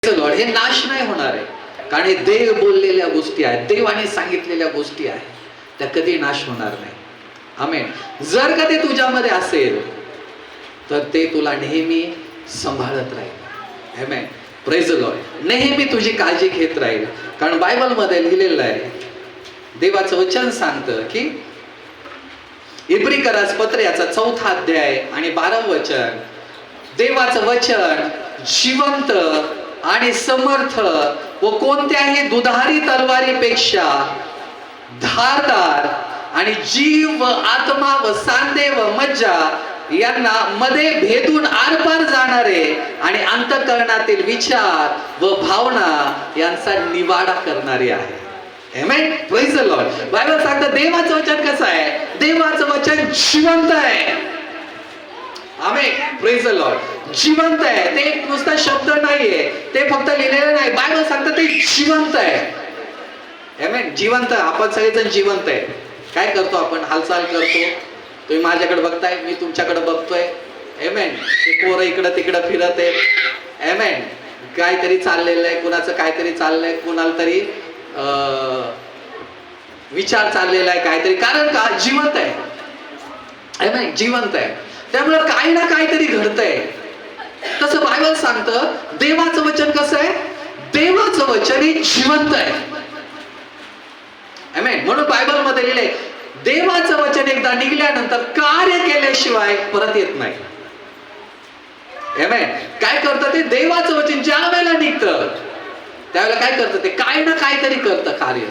Lord, हे नाश नाही होणार आहे, कारण हे देव बोललेल्या गोष्टी आहेत, देवाने सांगितलेल्या गोष्टी आहेत, त्या कधी नाश होणार नाही. आमेन. जर का ते तुझ्यामध्ये असेल तर ते तुला नेहमी सांभाळत राहील. आमेन. Praise the Lord. नेहमी तुझी काळजी घेत राहील, कारण बायबलमध्ये लिहिलेलं आहे, देवाचं वचन सांगतं की इब्रिकरास पत्र याचा 4था अध्याय आणि 12 वचन, देवाचं वचन जिवंत आणि समर्थ व कोणत्याही दुधारी तलवारीपेक्षा धारदार आणि जीव व आत्मा व सांधे व मज्जा यांना मध्ये भेदून आरपार जाणारे आणि अंतःकरणातील विचार व भावना यांचा निवाडा करणारे आहे. Amen. Praise the Lord. Bible सांगतं देवाचं वचन कसं आहे? देवाचं वचन जिवंत आहे. आमेन. Praise the Lord. जिवंत आहे. ते एक नुसता शब्द नाहीये, ते फक्त लिहिलेलं नाही. बायबल सांगतं ते जिवंत आहे. आमेन. जिवंत. आपण सगळेजण जिवंत आहे. काय करतो आपण? हालचाल करतो. तुम्ही माझ्याकडे बघताय, मी तुमच्याकडे बघतोय. आमेन. ते पोरं इकडं तिकडं फिरत आहे. आमेन. काहीतरी चाललेलं आहे, कुणाचं काहीतरी चाललंय, कुणाला तरी विचार चाललेला आहे काहीतरी, कारण का? जिवंत आहे. आमेन. जिवंत आहे. त्यामुळे काही ना काहीतरी घडतंय. तसं बायबल सांगतं देवाचं वचन कसं आहे? देवाचं वचन हे जिवंत आहे. आमेन. म्हणून बायबल मध्ये लिहिले देवाचं वचन एकदा निघल्यानंतर कार्य केल्याशिवाय परत येत नाही. आमेन. काय करतं ते? देवाचं वचन ज्या वेळेला निघतं त्यावेळेला काय करतं ते? काय ना काहीतरी करतं कार्य,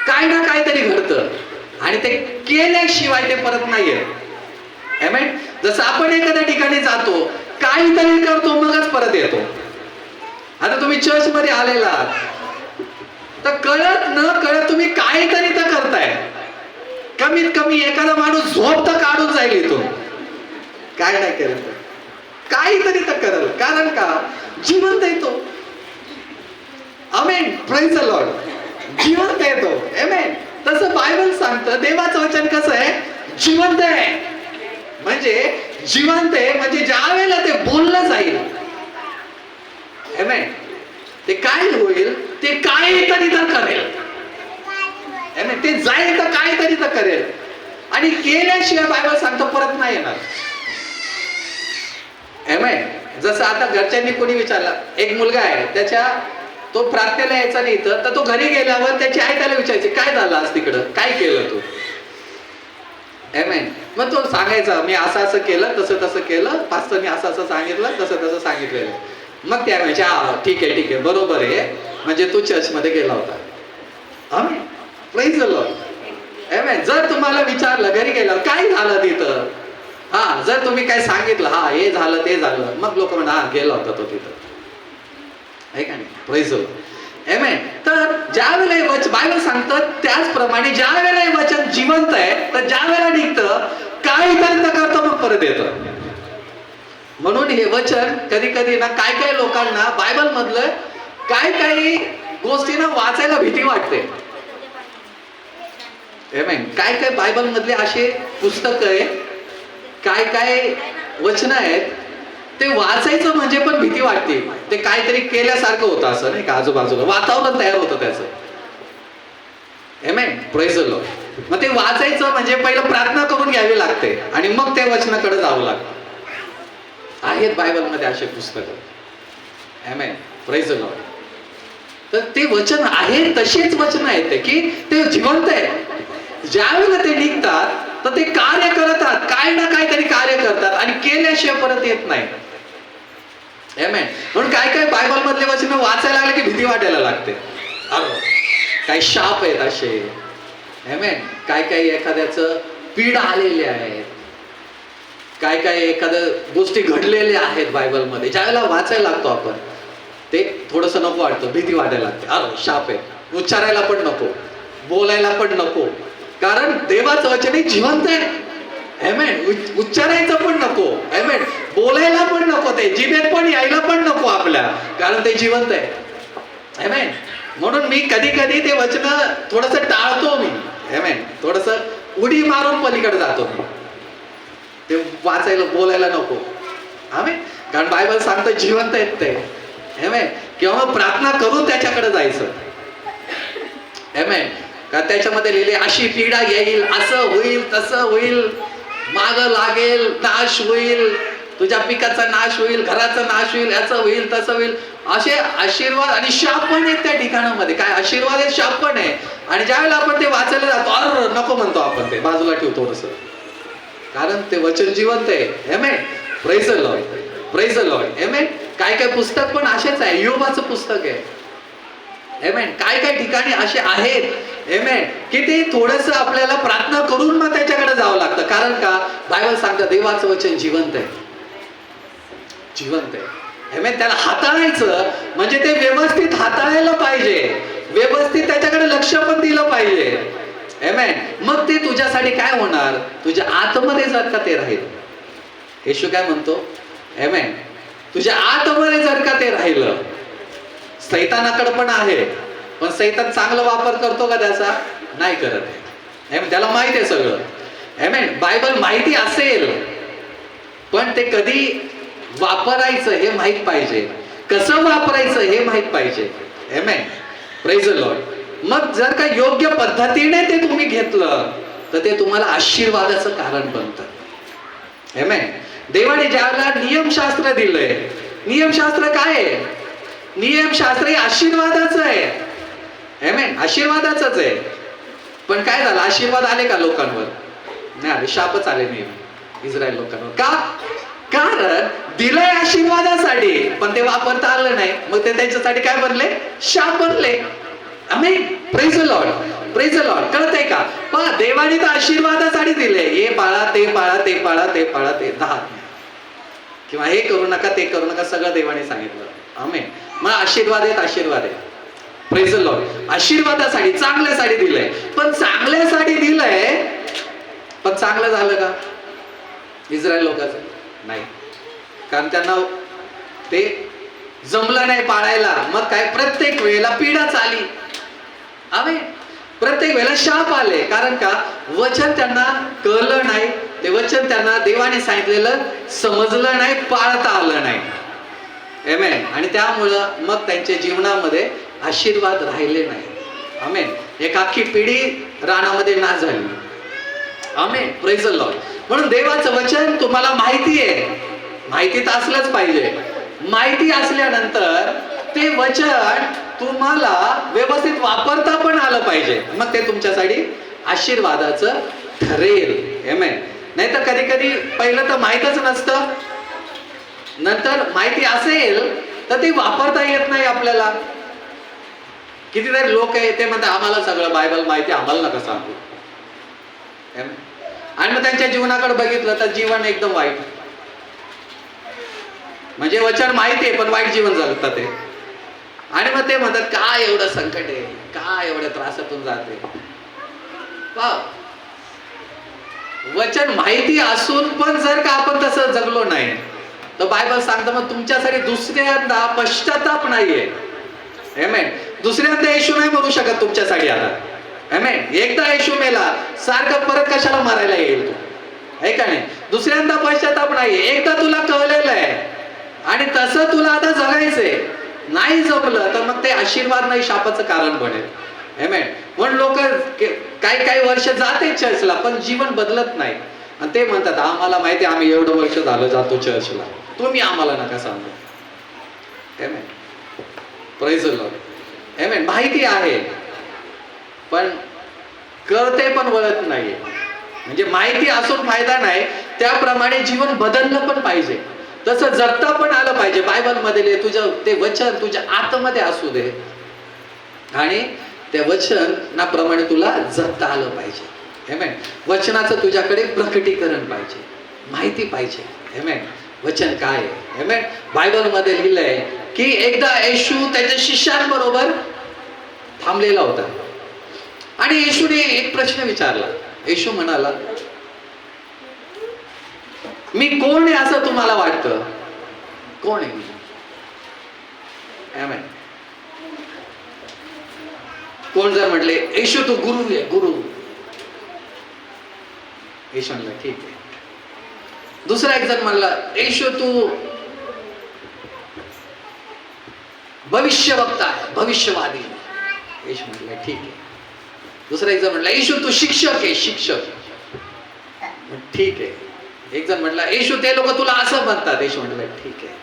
काय ना काहीतरी घडतं, आणि ते केल्याशिवाय ते परत नाही येत. आमेन. जसं आपण एखाद्या ठिकाणी जातो, काहीतरी करतो, मगच परत येतो. आता तुम्ही चर्च मध्ये आलेला तर कळत न कळत तुम्ही काहीतरी तर करताय. कमीत कमी एखादा माणूस झोप तर काढून जाईल इथून. काय नाही करत, काहीतरी तर करल, कारण का? जिवंत येतो. आमेन. Praise the Lord. जिवंत येतो. आमेन. तसं बायबल सांगतं देवाचं वचन कसं आहे? जिवंत आहे. म्हणजे जिवंत आहे म्हणजे ज्या वेळेला ते बोललं जाईल, आमेन, ते काय होईल? ते काहीतरी तर करेल. आमेन. ते जाईल तर काहीतरी तर करेल, आणि केल्याशिवाय बायबल सांगतं परत नाही येणार. आमेन. जसं आता घरच्यांनी कोणी विचारलं, एक मुलगा आहे, तो प्रार्थनेला यायचा नाही इथं, तर तो घरी गेल्यावर त्याची आई त्याला विचारायची, काय झालं आज तिकडं, काय केलं तू? आमेन. मग तो सांगायचा, मी असं असं केलं, तसं तसं केलं, पास्टरने असं असं सांगितलं, तसं तसं सांगितलेलं. मग त्या म्हणजे ठीक आहे बरोबर आहे, म्हणजे तू चर्च मध्ये गेला होता. Amen. Praise the Lord. Amen. जर तुम्हाला विचारलं घरी गेल्यावर काय झालं तिथं, जर तुम्ही काय सांगितलं, हे झालं ते झालं, मग लोक म्हणा गेला होता तो तिथं. आहे का नाही? Praise the Lord. आमेन. तर ज्या वेळेला बायबल सांगतं त्याचप्रमाणे ज्या वेळेला हे वचन जिवंत आहे, तर ज्या वेळेला निघतं काहीतरी तर करतं, मग परत येतं. म्हणून हे वचन कधी कधी ना काय लोकांना बायबल मधलं काही गोष्टींना वाचायला भीती वाटते. आमेन. काय बायबल मधले असे पुस्तक आहे, काय वचन आहेत, ते वाचायचं म्हणजे पण भीती वाटते. ते काहीतरी केल्यासारखं होतं, असं नाही का? आजूबाजूला वातावरण तयार होतं त्याचं. आमेन. Praise the Lord. मग ते वाचायचं म्हणजे पहिलं प्रार्थना करून घ्यावी लागते, आणि मग त्या वचनाकडे जावं लागतं. आहेत बायबल मध्ये असे पुस्तकं. आमेन. Praise the Lord. तर ते वचन आहे, तसेच वचन आहेत की ते जिवंत आहे. ज्यावेळेला ते निघतात तर ते कार्य करतात, काय ना काहीतरी कार्य करतात, आणि केल्याशिवाय परत येत नाही. आमेन. म्हणून काय बायबल मधले वचन वाचायला लागले की भीती वाटायला लागते. काही शाप आहेत असे. आमेन. काय एखाद्याचं पीडा आलेले आहेत, काय एखाद्या गोष्टी घडलेल्या आहेत बायबल मध्ये. ज्यावेळेला वाचायला लागतो आपण, ते थोडस नको वाटतं, भीती वाटायला लागते. शाप आहे, उच्चारायला पण नको, बोलायला पण नको, कारण देवाचं वचन हे जिवंत आहे. आमेन. उच्चारायचं पण नको, आमेन, बोलायला पण नको, ते जिभेत पण यायला पण नको आपल्या, कारण ते जिवंत आहे. आमेन. म्हणून मी कधी ते वचन थोडस टाळतो. मी आमेन. थोडस उडी मारून पलीकडे जातो. मी ते वाचायला बोलायला नको. आमेन. कारण बायबल सांगतं जिवंत आहेत ते. एमेन. किंवा मग प्रार्थना करून त्याच्याकडे जायचं. एमेन. का त्याच्यामध्ये लिहिले अशी पीडा येईल, असं होईल, तसं होईल, माग लागेल, नाश होईल, तुझ्या पिकाचा नाश होईल, घराचा नाश होईल, याचं होईल, तसं होईल. असे आशीर्वाद आणि शाप पण आहेत त्या ठिकाणामध्ये. काय आशीर्वाद आहे, शाप पण आहे. आणि ज्यावेळेला आपण ते वाचायला जातो, अरे नको म्हणतो आपण, ते बाजूला ठेवतो तसं, कारण ते वचन जिवंत आहे. Amen. Praise the Lord, praise the Lord. Amen. काय काय पुस्तक पण असेच आहे, योबाचं पुस्तक आहे. आमेन. काय काय ठिकाणी असे आहेत, आमेन, की ते थोडंसं आपल्याला प्रार्थना करून मग त्याच्याकडे जावं लागतं. कारण का, बायबल सांगतं देवाचं वचन जिवंत आहे, जिवंत आहे. आमेन. त्याला हाताळायचं म्हणजे ते व्यवस्थित हाताळायला पाहिजे, व्यवस्थित त्याच्याकडे लक्ष पण दिलं पाहिजे. आमेन. मग ते तुझ्यासाठी काय होणार, तुझ्या आतमध्ये जर का ते राहील. येशू काय म्हणतो, आमेन, तुझ्या आतमध्ये जर का ते राहिलं. सैतानाकडे पण आहे, पण सैतान चांगला वापर करतो का त्याचा, नाही करत आहे. त्याला माहित आहे सगळं. आमेन. बायबल माहिती असेल, पण ते कधी वापरायचं हे माहित पाहिजे, कसं वापरायचं हे माहित पाहिजे. आमेन. Praise the Lord. मग जर का योग्य पद्धतीने ते तुम्ही घेतलं तर ते तुम्हाला आशीर्वादाचं कारण बनतं. आमेन. देवाने ज्याला नियमशास्त्र दिलंय, नियमशास्त्र काय आहे, नियमशास्त्र हे आशीर्वादाचं आहे. आमेन. आशीर्वादाचंच आहे. पण काय झालं, आशीर्वाद आले का लोकांवर, नाही आले, शापच आले नियम इस्रायल लोकांवर. का, कारण दिलंय आशीर्वादासाठी, पण ते वापरता आलं नाही, मग ते त्यांच्यासाठी काय बनले, शाप बनले. Amen. Praise the Lord, praise the Lord. कळतंय का, पहा देवाने तर आशीर्वादासाठी दिले, हे पाळा, ते पाळा, ते पाळा, ते पाळा, ते 10 किंवा हे करू नका, ते करू नका, सगळं देवाने सांगितलं. आमेन. मग आशीर्वाद आहेत, आशीर्वाद आहे. Praise the Lord. आशीर्वादासाठी, चांगल्यासाठी दिलंय, पण चांगल्यासाठी दिलंय, पण चांगलं झालं का इस्रायल लोकांचं, नाही. कारण त्यांना ते जमलं नाही पाळायला. मग काय, प्रत्येक वेळेला पीडाच आली. आमेन. प्रत्येक वेळेला शाप आले. कारण का, वचन त्यांना कळलं नाही, ते वचन त्यांना देवाने सांगितलेलं समजलं नाही, पाळता आलं नाही. आमेन. आणि त्यामुळं मग त्यांच्या जीवनामध्ये आशीर्वाद राहिले नाही. आमेन. एक अख्खी पिढी रानामध्ये नाश झाली. आमेन. Praise the Lord. म्हणून देवाचं वचन तुम्हाला माहिती आहे, माहिती तर असलंच पाहिजे. माहिती असल्यानंतर ते वचन तुम्हाला व्यवस्थित वापरता पण आलं पाहिजे, मग ते तुमच्यासाठी आशीर्वादाचं ठरेल. आमेन. नाही तर कधी कधी पहिलं तर माहीतच नसतं, नंतर माहिती असेल तर ते वापरता येत नाही आपल्याला. कितीतरी लोक आहे ते म्हणतात आम्हाला सगळं बायबल माहिती, आम्हाला नका सांगू. आणि मग त्यांच्या जीवनाकडे बघितलं तर जीवन एकदम वाईट. म्हणजे वचन माहिती आहे पण वाईट जीवन जगतात ते. आणि मग ते म्हणतात काय एवढं संकट आहे, काय एवढ्या त्रासातून जाते. वचन माहिती असून पण जर का आपण तसं जगलो नाही तर बायबल सांगतं मग तुमच्यासाठी दुसऱ्यांदा पश्चाताप नाहीये. आमेन. दुसऱ्यांदा येशू नाही मरू शकत तुमच्यासाठी आता. आमेन. एकदा येशू मेला, सारखं परत कशाला मारायला येईल तू, आहे का नाही. दुसऱ्यांदा पश्चाताप नाहीये. एकदा तुला कळलेलं आहे आणि तसं तुला आता जगायचंय. नाही जमलं तर मग ते आशीर्वाद नाही, शापाचं कारण बनेल. आमेन. म्हणून लोक काही काही वर्ष जाते चर्चला पण जीवन बदलत नाही. आणि ते म्हणतात आम्हाला माहिती, आम्ही एवढं वर्ष झालं जातो चर्चला, तुम्ही आम्हाला नका सांगू. Amen. Praise the Lord. Amen. माहिती आहे पण कळते पण वळत नाहीये. म्हणजे माहिती असून फायदा नाही, त्याप्रमाणे जीवन बदललं पण पाहिजे, तसं जगता पण आलं पाहिजे. बायबल मध्ये तुझं ते वचन तुझ्या आतमध्ये असू दे आणि त्या वचनाप्रमाणे तुला जगता आलं पाहिजे. आमेन. वचनाचं तुझ्याकडे प्रकटीकरण पाहिजे, माहिती पाहिजे. आमेन. वचन काय आहे. आमेन. बायबल मध्ये लिहिलंय की एकदा येशू त्याच्या शिष्यांबरोबर थांबलेला होता आणि येशूने एक प्रश्न विचारला. येशू म्हणाला मी कोण आहे असं तुम्हाला वाटतं, कोण आहे. आमेन. कोण जर म्हटले येशू तू गुरु आहे, गुरु. येशू म्हणला ठीक आहे. दुसरा एक जण म्हणला येशू तू भविष्यवक्ता आहे, भविष्यवादी. येशू म्हटलं ठीक आहे. दुसरा एक जण म्हटलं येशू तू शिक्षक आहे, शिक्षक. ठीक आहे. एक जण म्हटलं येशू ते लोक तुला असं म्हणतात. येशू म्हटलं ठीक आहे,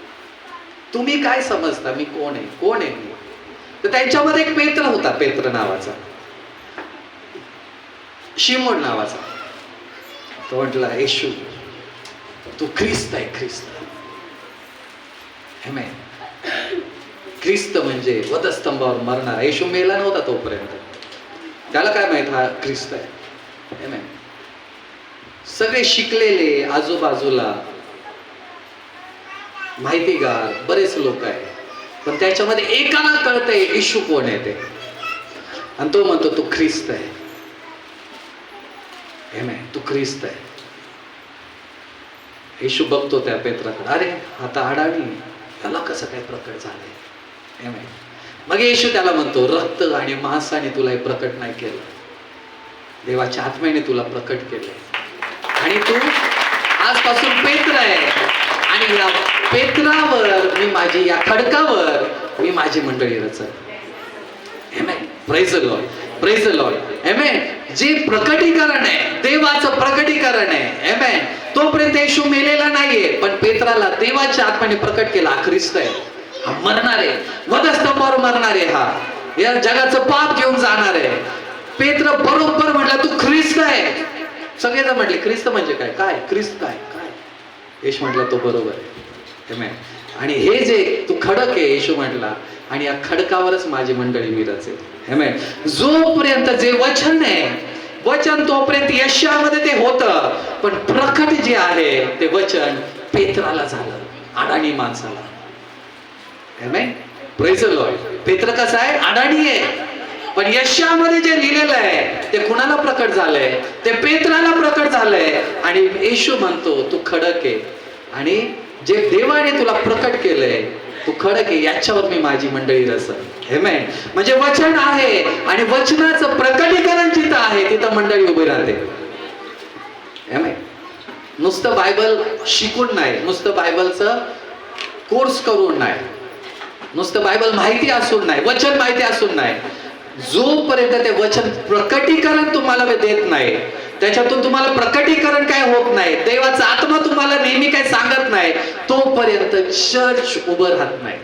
तुम्ही काय समजता मी कोण आहे, कोण आहे मी? तर त्यांच्यामध्ये एक पेत्र होता, पेत्र नावाचा, शिमोन नावाचा. तो म्हटला येशू तू ख्रिस्त आहे, ख्रिस्त. आमेन. ख्रिस्त म्हणजे वधस्तंभावर मरणार. येशू मेला नव्हता तोपर्यंत, त्याला काय माहित हा ख्रिस्त आहे. आमेन. सगळे शिकलेले आजूबाजूला माहितीगार बरेच लोक आहेत, पण त्याच्यामध्ये एकाला कळतंय येशू कोण आहे ते, आणि तो म्हणतो तू ख्रिस्त आहे. आमेन. तू ख्रिस्त आहे. येशू बघतो त्या पेत्राकडे, अरे आता अडाणी, त्याला कसं काय प्रकट झालंय. आमेन. मग येशू त्याला म्हणतो रक्त आणि मांसाने तुला हे प्रकट नाही केलं, देवाच्या आत्म्याने तुला प्रकट केलंय. आणि तू आजपासून पेत्र आहे, आणि या पेत्रावर मी माझी, या खडकावर मी माझी मंडळी रचल. Amen. Praise the Lord, praise the Lord. Amen. जे प्रकटीकरण आहे, देवाचं प्रकटीकरण आहे. आमेन. तोपर्यंत येशू मेलेला नाहीये, पण पेत्राला देवाच्या आत्म्याने प्रकट केला, हा ख्रिस्त आहे, हा मरणार आहे, वधस्तंभावर मरणार आहे, हा या जगाचं पाप घेऊन जाणार आहे. पेत्र बरोबर म्हटलं तू ख्रिस्त आहे. सगळेजण म्हटले ख्रिस्त म्हणजे काय, काय ख्रिस्त काय, काय? येशू म्हटलं तो बरोबर आहे. आमेन. आणि हे जे तू खडक आहे, येशू म्हटला, आणि या खडकावरच माझी मंडळी मी रचेल. आमेन. जोपर्यंत जे वचन आहे, वचन तोपर्यंत यशामध्ये ते होतं, पण प्रकट जे आहे ते वचन पेत्राला झालं, अडाणी माणसाला. आमेन. Praise the Lord. पेत्र कसा आहे, अडाणी आहे, पण यशामध्ये जे लिहिलेलं आहे ते कुणाला प्रकट झालंय, ते पेत्राला प्रकट झालंय. आणि येशू म्हणतो तू खडक आहे, आणि जे देवाने तुला प्रकट केलंय तू खडक आहे, याच्यावर मी माझी मंडळी रचल. आमेन. म्हणजे वचन आहे, आणि वचनाचं प्रकटीकरण जिथं आहे तिथं मंडळी उभी राहते. आमेन. नुसतं बायबल शिकून नाही, नुसतं बायबलचं कोर्स करून नाही, नुसतं बायबल माहिती असून नाही, वचन माहिती असून नाही, जोपर्यंत ते वचन प्रकटीकरण तुम्हाला देत नाही, त्याच्यातून तुम्हाला प्रकटीकरण काय होत नाही, देवाचा आत्मा तुम्हाला नेहमी काय सांगत नाही, तोपर्यंत चर्च उभं राहत नाही,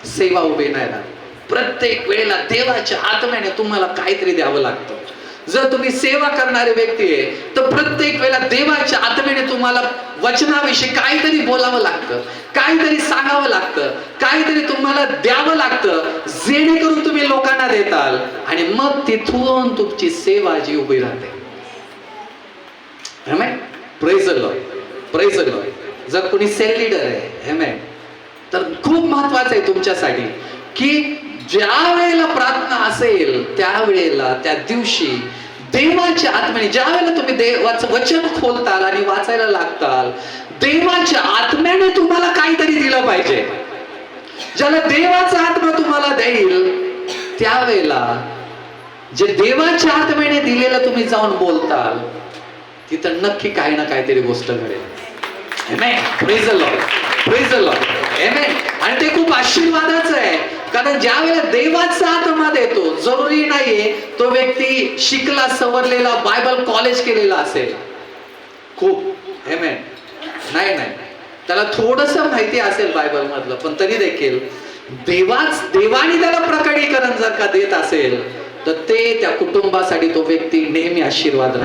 सेवा उभी नाही राहत. प्रत्येक वेळेला देवाच्या आत्म्याने तुम्हाला काहीतरी द्यावं लागतं. जर तुम्ही सेवा करणारे व्यक्ती आहे तर प्रत्येक वेळेला देवाच्या आत्म्याने तुम्हाला वचनाविषयी काहीतरी बोलावं लागतं, काहीतरी सांगावं लागतं, काहीतरी तुम्हाला द्यावं लागतं, जेणेकरून तुम्ही लोकांना देताल, आणि मग तिथून तुमची सेवा जी उभी राहते. Amen. Praise the Lord, praise the Lord. जर कोणी सेल लीडर आहे, आमेन, तर खूप महत्वाचं आहे तुमच्यासाठी की ज्या वेळेला प्रार्थना असेल त्यावेळेला, त्या दिवशी देवाच्या आत्म्याने, ज्या वेळेला तुम्ही देवाचं वचन खोलताल आणि वाचायला लागताल, देवाच्या आत्म्याने तुम्हाला काहीतरी दिलं पाहिजे. ज्याला देवाचा आत्मा तुम्हाला देईल त्यावेळेला जे देवाच्या आत्म्याने दिलेलं तुम्ही जाऊन बोलताल, तिथं नक्की काही ना काहीतरी गोष्ट घडेल. Amen. Praise the Lord, praise the Lord. Amen. आणि ते खूप आशीर्वादाचं आहे, कारण ज्या वेळेला देवाचा आत्मा देतो, जरुरी नाहीये तो व्यक्ती शिकला सवरलेला, बायबल कॉलेज केलेला असेल खूप. आमेन. नाही नाही, त्याला थोडस माहिती असेल बायबल मधलं, पण तरी देखील देवाने त्याला प्रकटीकरण जर का देत असेल तर ते त्या कुटुंबासाठी तो व्यक्ती नेहमी आशीर्वाद